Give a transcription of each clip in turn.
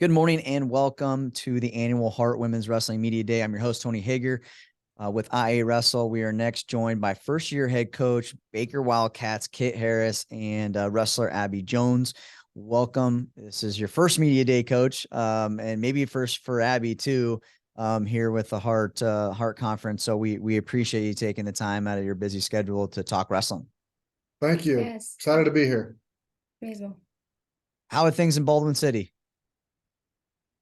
Good morning and welcome to the annual Heart Women's Wrestling Media Day. I'm your host, Tony Hager, with IA Wrestle. We are next joined by first-year head coach Baker Wildcats Kit Harris and wrestler Abby Jones. Welcome. This is your first media day, coach, and maybe first for Abby too. Here with the Heart Conference. So we appreciate you taking the time out of your busy schedule to talk wrestling. Thank you. Yes. Excited to be here. May as well. How are things in Baldwin City?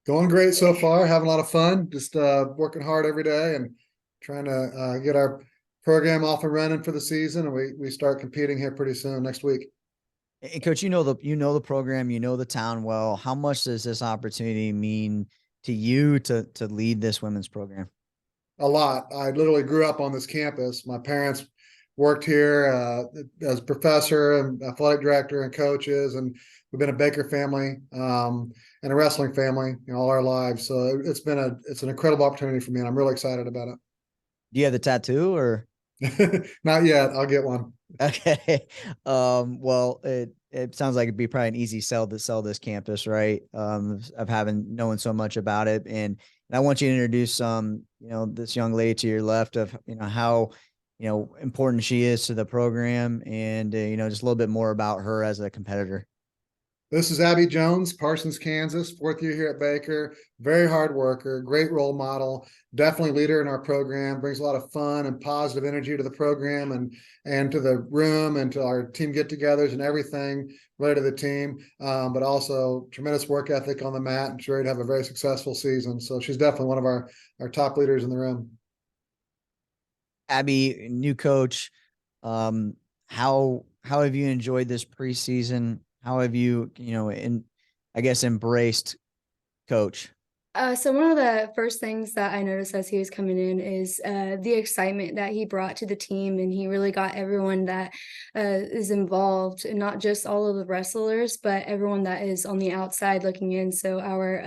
Going great so far. Having a lot of fun. Just working hard every day and trying to get our program off and running for the season. And we start competing here pretty soon next week. And coach, you know the program, you know the town well. How much does this opportunity mean to you to lead this women's program? A lot. I literally grew up on this campus. My parents worked here as professor and athletic director and coaches, and we've been a Baker family and a wrestling family all our lives. So it's an incredible opportunity for me, and I'm really excited about Do you have the tattoo or? it. Not yet. I'll get one. Okay. Well, it sounds like it'd be probably an easy sell to sell this campus, right? Of having known so much about it. And I want you to introduce this young lady to your left of, how, important she is to the program and, just a little bit more about her as a competitor. This is Abby Jones, Parsons, Kansas, fourth year here at Baker. Very hard worker, great role model, definitely leader in our program, brings a lot of fun and positive energy to the program and to the room and to our team get-togethers and everything related to the team, but also tremendous work ethic on the mat and she's ready to have a very successful season. So she's definitely one of our top leaders in the room. Abby, new coach. How have you enjoyed this preseason? How have you, embraced coach? So one of the first things that I noticed as he was coming in is the excitement that he brought to the team, and he really got everyone that is involved, and not just all of the wrestlers, but everyone that is on the outside looking in. So our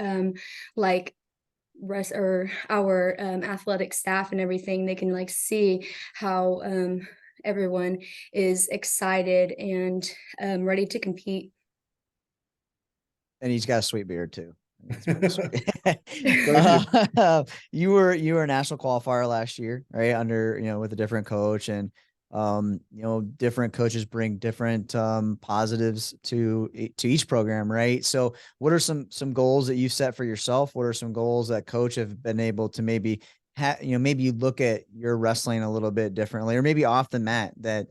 athletic staff and everything, they can see how everyone is excited and ready to compete. And he's got a sweet beard too. Thank you. You were a national qualifier last year, right? Under, with a different coach, and different coaches bring different positives to each program, right? So what are some goals that you set for yourself? What are some goals that coach have been able to maybe maybe you look at your wrestling a little bit differently, or maybe off the mat that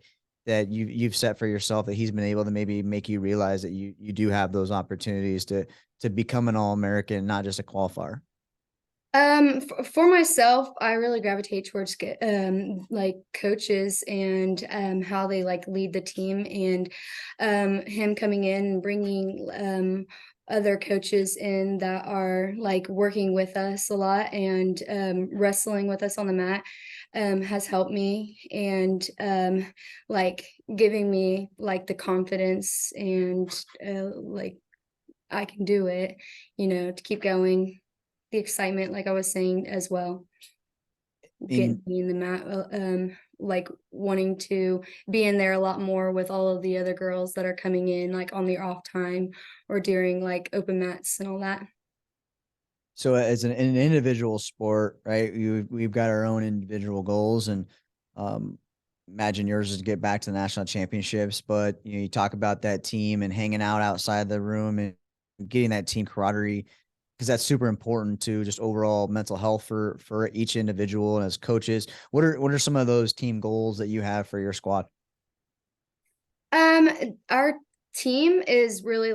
you've set for yourself that he's been able to maybe make you realize that you do have those opportunities to become an All-American, not just a qualifier? For myself, I really gravitate towards coaches and how they lead the team, and him coming in and bringing other coaches in that are working with us a lot and wrestling with us on the mat has helped me, and giving me the confidence and I can do it, to keep going. The excitement, like I was saying as well, getting me in the mat, wanting to be in there a lot more with all of the other girls that are coming in, on the off time or during open mats and all that. So as an individual sport, right? We've got our own individual goals, and imagine yours is to get back to the national championships. But you talk about that team and hanging out outside the room and getting that team camaraderie, because that's super important to just overall mental health for each individual and as coaches. What are some of those team goals that you have for your squad? Our team is really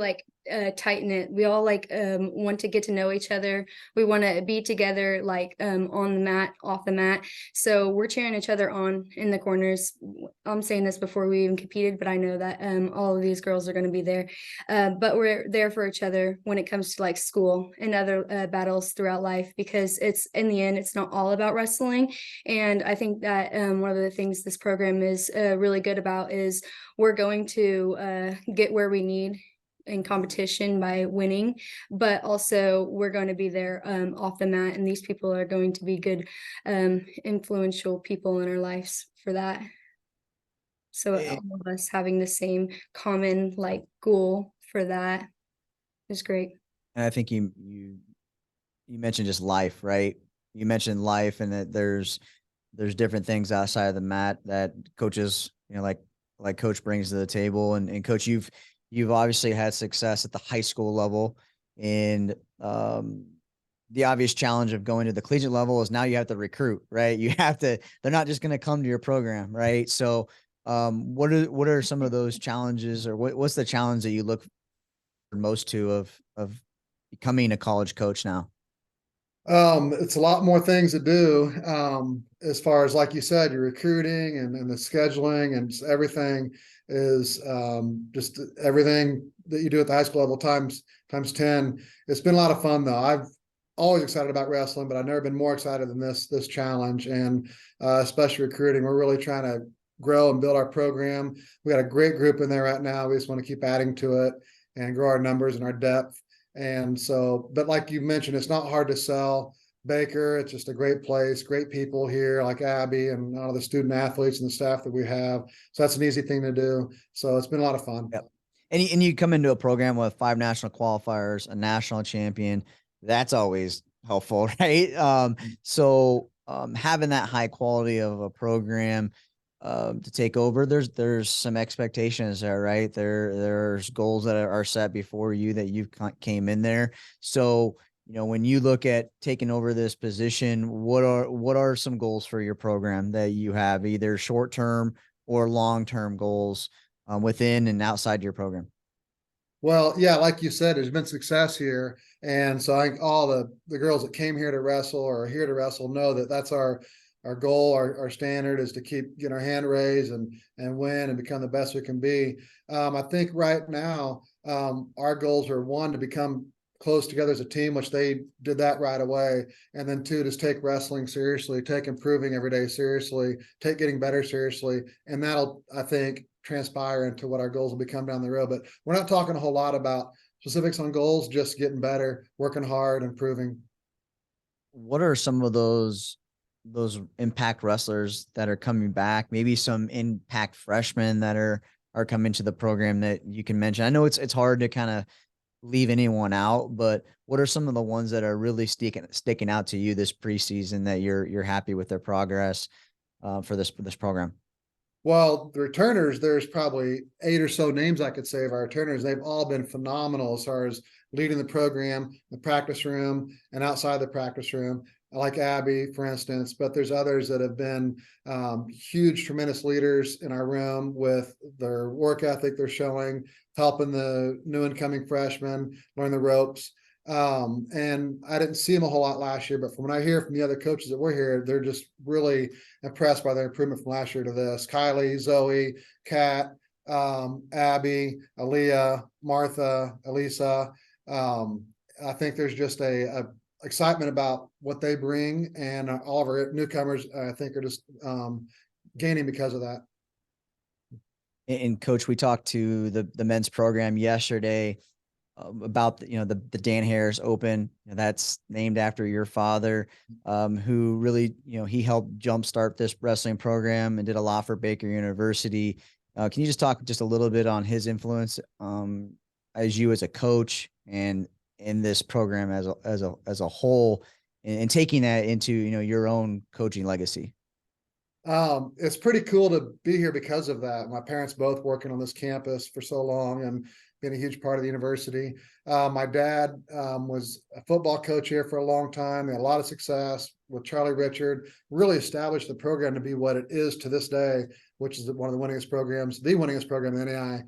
tight knit. We all want to get to know each other. We want to be together on the mat, off the mat. So we're cheering each other on in the corners. I'm saying this before we even competed, but I know that all of these girls are going to be there. But we're there for each other when it comes to school and other battles throughout life, because it's in the end, it's not all about wrestling. And I think that one of the things this program is really good about is we're going to get where we need in competition by winning, but also we're going to be there off the mat, and these people are going to be good influential people in our lives for that. So all of us having the same common goal for that is great. And I think you mentioned just life, right? You mentioned life and that there's different things outside of the mat that coaches, like coach brings to the table. And coach, you've obviously had success at the high school level, and the obvious challenge of going to the collegiate level is now you have to recruit, right? They're not just going to come to your program, right? So what are some of those challenges, or what's the challenge that you look for most to of becoming a college coach now? It's a lot more things to do. As far as, like you said, your recruiting and the scheduling and everything is just everything that you do at the high school level times 10. It's been a lot of fun though. I've always excited about wrestling, but I've never been more excited than this challenge, and especially recruiting. We're really trying to grow and build our program. We got a great group in there right now. We just want to keep adding to it and grow our numbers and our depth. And so, but like you mentioned, it's not hard to sell Baker. It's just a great place, great people here, like Abby and all the student athletes and the staff that we have. So that's an easy thing to do. So it's been a lot of fun. Yep. And you come into a program with 5 national qualifiers, a national champion. That's always helpful, right? So having that high quality of a program to take over, there's some expectations there, right? There's goals that are set before you that you came in there. So when you look at taking over this position, what are some goals for your program that you have, either short term or long term goals within and outside your program? Well, yeah, like you said, there's been success here. And so I think all the girls that came here to wrestle or are here to wrestle know that that's our goal, our standard is to keep getting our hand raised and win and become the best we can be. I think right now, our goals are, one, to become close together as a team, which they did that right away. And then 2, just take wrestling seriously, take improving every day seriously, take getting better seriously. And that'll, I think, transpire into what our goals will become down the road. But we're not talking a whole lot about specifics on goals, just getting better, working hard, improving. What are some of those impact wrestlers that are coming back? Maybe some impact freshmen that are coming to the program that you can mention. I know it's hard to kind of leave anyone out, but what are some of the ones that are really sticking out to you this preseason that you're happy with their progress for this program? Well, the returners, there's probably 8 or so names I could say of our returners. They've all been phenomenal as far as leading the program, the practice room, and outside the practice room, like Abby, for instance. But there's others that have been huge, tremendous leaders in our room with their work ethic they're showing, helping the new incoming freshmen learn the ropes. And I didn't see them a whole lot last year, but from what I hear from the other coaches that were here, they're just really impressed by their improvement from last year to this. Kylie, Zoe, Kat, Abby, Aaliyah, Martha, Elisa. I think there's just a excitement about what they bring, and all of our newcomers, I think, are just gaining because of that. And coach, we talked to the men's program yesterday about the Dan Harris Open. That's named after your father, who really he helped jumpstart this wrestling program and did a lot for Baker University. Can you just talk just a little bit on his influence as you as a coach and in this program as a whole, and taking that into your own coaching legacy? It's pretty cool to be here because of that. My parents both working on this campus for so long and being a huge part of the university. My dad was a football coach here for a long time. He had a lot of success with Charlie Richard, really established the program to be what it is to this day, which is one of the winningest programs, the winningest program in the NAI.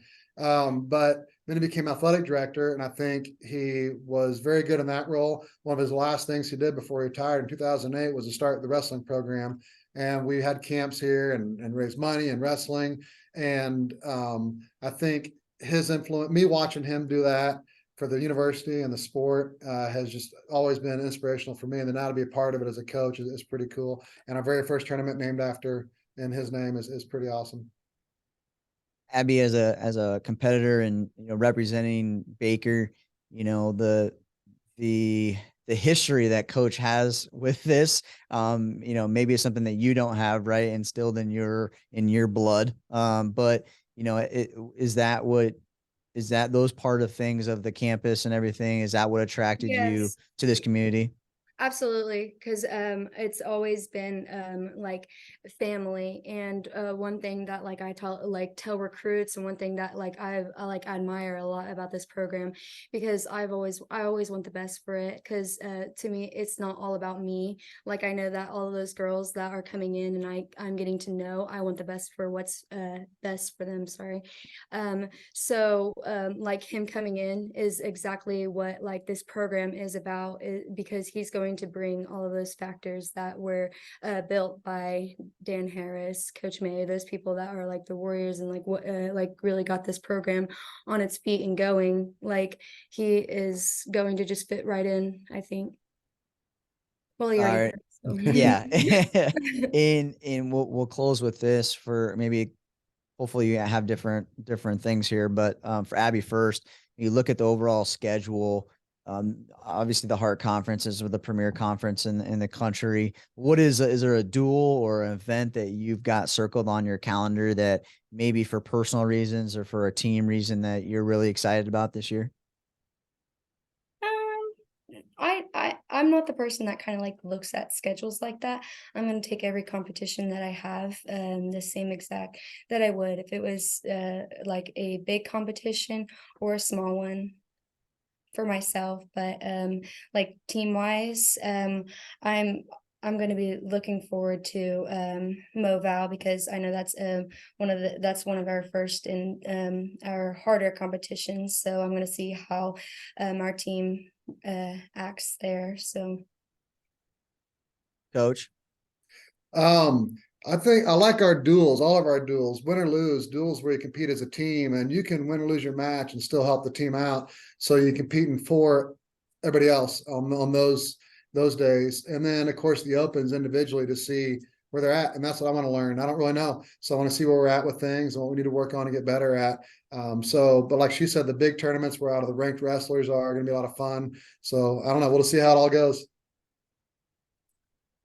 But then he became athletic director, and I think he was very good in that role. One of his last things he did before he retired in 2008 was to start the wrestling program. And we had camps here and raise money and wrestling. And I think his influence, me watching him do that for the university and the sport, has just always been inspirational for me. And then now to be a part of it as a coach is pretty cool. And our very first tournament named after in his name is pretty awesome. Abby, as a competitor and representing Baker, the history that coach has with this, maybe it's something that you don't have, right, instilled in your blood. But is is that those part of things of the campus and everything? Is that what attracted you Yes. to this community? Absolutely, because it's always been like family, and one thing that like I tell recruits, and one thing that like I admire a lot about this program, because I always want the best for it, because to me it's not all about me. Like I know that all of those girls that are coming in, and I'm getting to know, I want the best for what's best for them. Sorry, like him coming in is exactly what like this program is about, because he's going to bring all of those factors that were built by Dan Harris, Coach May, those people that are like the warriors, and like what like really got this program on its feet and going. Like he is going to just fit right in, I think. Well, he All already right. does, Yeah. And we'll close with this for maybe hopefully you have different things here, but for Abby first, you look at the overall schedule. Obviously the Heart Conference is the premier conference in the country. What is there a duel or an event that you've got circled on your calendar that maybe for personal reasons or for a team reason that you're really excited about this year? I'm not the person that kind of like looks at schedules like that. I'm gonna take every competition that I have, the same exact that I would if it was like a big competition or a small one for myself. But like team wise, I'm I'm going to be looking forward to Moval, because I know that's that's one of our first and our harder competitions. So I'm going to see how our team acts there. So Coach? Um, I think I like our duels, all of our duels, win or lose, duels where you compete as a team and you can win or lose your match and still help the team out. So you're competing for everybody else on those days. And then of course the opens individually to see where they're at. And that's what I want to learn. I don't really know. So I want to see where we're at with things and what we need to work on to get better at. But like she said, the big tournaments where out of the ranked wrestlers are going to be a lot of fun. So I don't know. We'll see how it all goes.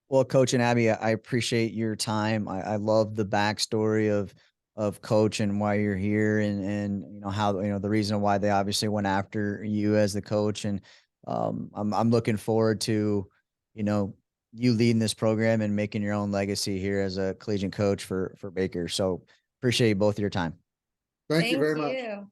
Well, Coach and Abby, I appreciate your time. I love the backstory of Coach and why you're here, and you know how the reason why they obviously went after you as the coach. And I'm looking forward to you know you leading this program and making your own legacy here as a collegiate coach for Baker. So appreciate both of your time. Thank you thank very much. you.